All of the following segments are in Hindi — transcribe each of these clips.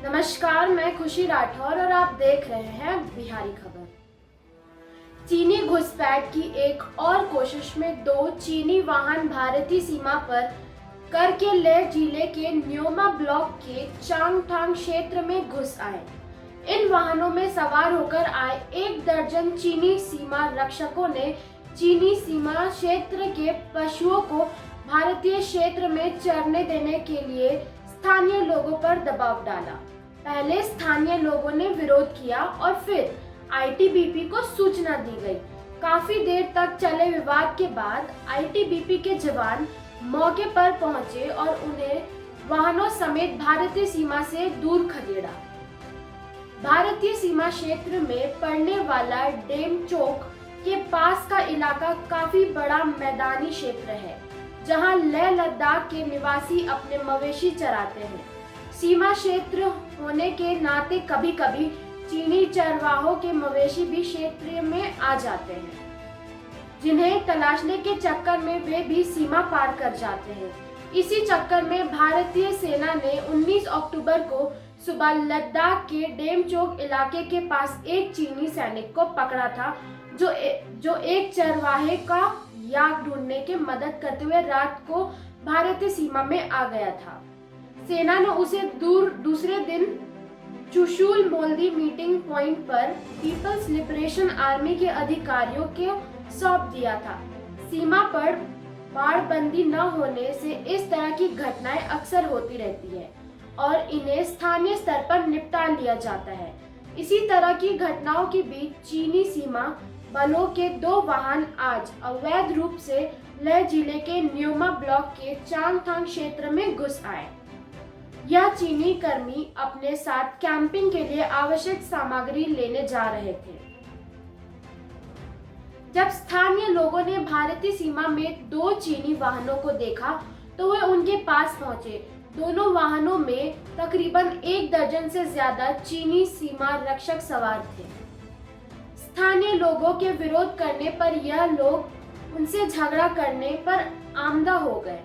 नमस्कार, मैं खुशी राठौर और आप देख रहे हैं बिहारी खबर। चीनी घुसपैठ की एक और कोशिश में दो चीनी वाहन भारतीय सीमा पर करके ले जिले के न्योमा ब्लॉक के चांगथांग क्षेत्र में घुस आए। इन वाहनों में सवार होकर आए 1 दर्जन चीनी सीमा रक्षकों ने चीनी सीमा क्षेत्र के पशुओं को भारतीय क्षेत्र में चरने देने के लिए स्थानीय लोगों पर दबाव डाला। पहले स्थानीय लोगों ने विरोध किया और फिर आईटीबीपी को सूचना दी गई। काफी देर तक चले विवाद के बाद आईटीबीपी के जवान मौके पर पहुंचे और उन्हें वाहनों समेत भारतीय सीमा से दूर खदेड़ा। भारतीय सीमा क्षेत्र में पड़ने वाला डेम चौक के पास का इलाका काफी बड़ा मैदानी क्षेत्र है, जहां लेह लद्दाख के निवासी अपने मवेशी चराते हैं। सीमा क्षेत्र होने के नाते कभी कभी चीनी चरवाहों के मवेशी भी क्षेत्र में आ जाते हैं, जिन्हें तलाशने के चक्कर में वे भी सीमा पार कर जाते हैं। इसी चक्कर में भारतीय सेना ने 19 अक्टूबर को सुबह लद्दाख के डेमचोक इलाके के पास एक चीनी सैनिक को पकड़ा था, जो एक चरवाहे का याक ढूंढने की मदद करते हुए रात को भारतीय सीमा में आ गया था। सेना ने उसे दूसरे दिन चुशूल मोल्दी मीटिंग पॉइंट पर पीपल्स लिबरेशन आर्मी के अधिकारियों को सौंप दिया था। सीमा पर बाड़बंदी न होने से इस तरह की घटनाएं अक्सर होती रहती है और इन्हें स्थानीय स्तर पर निपटा लिया जाता है। इसी तरह की घटनाओं के बीच चीनी सीमा बलों के 2 वाहन आज अवैध रूप से लेह जिले के न्योमा ब्लॉक के चांगथांग क्षेत्र में घुस आए। यह चीनी कर्मी अपने साथ कैंपिंग के लिए आवश्यक सामग्री लेने जा रहे थे। जब स्थानीय लोगों ने भारतीय सीमा में 2 चीनी वाहनों को देखा तो वे उनके पास पहुंचे। दोनों वाहनों में तकरीबन 1 दर्जन से ज्यादा चीनी सीमा रक्षक सवार थे। स्थानीय लोगों के विरोध करने पर यह लोग उनसे झगड़ा करने पर आमदा हो गए।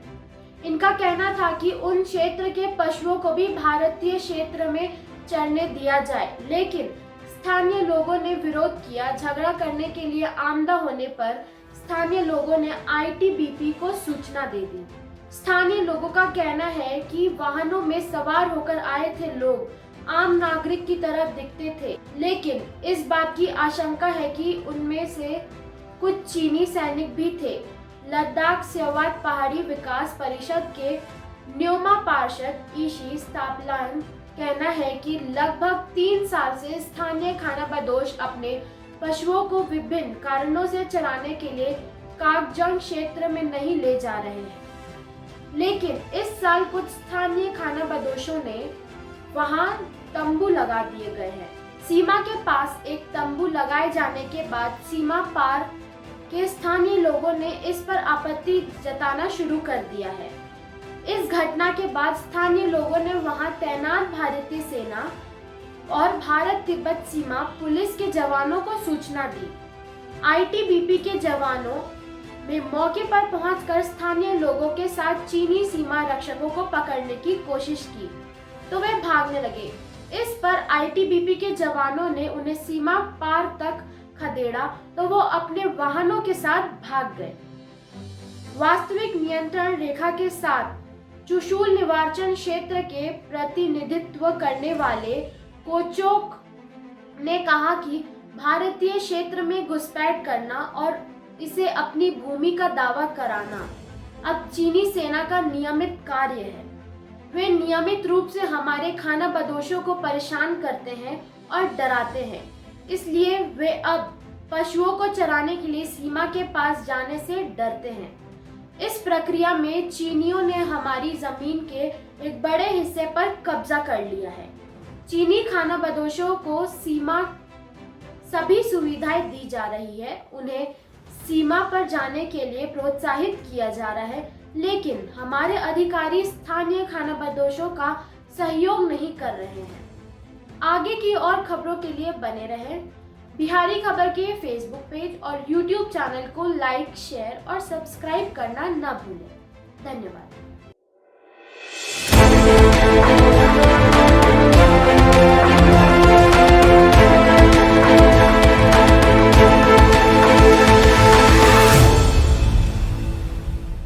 इनका कहना था कि उन क्षेत्र के पशुओं को भी भारतीय क्षेत्र में चरने दिया जाए, लेकिन स्थानीय लोगों ने विरोध किया। झगड़ा करने के लिए आमदा होने पर स्थानीय लोगों ने आईटीबीपी को सूचना दे दी। स्थानीय लोगों का कहना है कि वाहनों में सवार होकर आए थे लोग आम नागरिक की तरह दिखते थे, लेकिन इस बात की आशंका है कि उनमें से कुछ चीनी सैनिक भी थे। लद्दाख स्यावात पहाड़ी विकास परिषद के न्योमा पार्षद ईशी स्तापलान कहना है कि लगभग 3 साल से स्थानीय खानाबदोश अपने पशुओं को विभिन्न कारणों से चराने के लिए कागजंग क्षेत्र में नहीं ले जा रहे हैं, लेकिन इस साल कुछ स्थानीय खानाबदोशों ने वहां तंबू लगा दिए गए हैं। सीमा के पास एक तंबू लगाए जाने के बाद सीमा पार के स्थानीय लोगों ने इस पर आपत्ति जताना शुरू कर दिया है। इस घटना के बाद स्थानीय लोगों ने वहां तैनात भारतीय सेना और भारत तिब्बत सीमा पुलिस के जवानों को सूचना दी। आईटीबीपी के जवानों ने मौके पर पहुंचकर स्थानीय लोगों के साथ चीनी सीमा रक्षकों को पकड़ने की कोशिश की तो वे भागने लगे। इस पर आईटीबीपी के जवानों ने उन्हें सीमा पार तक खदेड़ा तो वो अपने वाहनों के साथ भाग गए। वास्तविक नियंत्रण रेखा के साथ चुशूल निर्वाचन क्षेत्र के प्रतिनिधित्व करने वाले कोचोक ने कहा कि भारतीय क्षेत्र में घुसपैठ करना और इसे अपनी भूमि का दावा कराना अब चीनी सेना का नियमित कार्य है। वे नियमित रूप से हमारे खानाबदोशों को परेशान करते हैं और डराते हैं, इसलिए वे अब पशुओं को चराने के लिए सीमा के पास जाने से डरते हैं। इस प्रक्रिया में चीनियों ने हमारी जमीन के एक बड़े हिस्से पर कब्जा कर लिया है। चीनी खानाबदोशों को सीमा सभी सुविधाएं दी जा रही है, उन्हें सीमा पर जाने के लिए प्रोत्साहित किया जा रहा है, लेकिन हमारे अधिकारी स्थानीय खानाबदोशों का सहयोग नहीं कर रहे हैं। आगे की और खबरों के लिए बने रहें। बिहारी खबर के फेसबुक पेज और यूट्यूब चैनल को लाइक, शेयर और सब्सक्राइब करना न भूलें। धन्यवाद।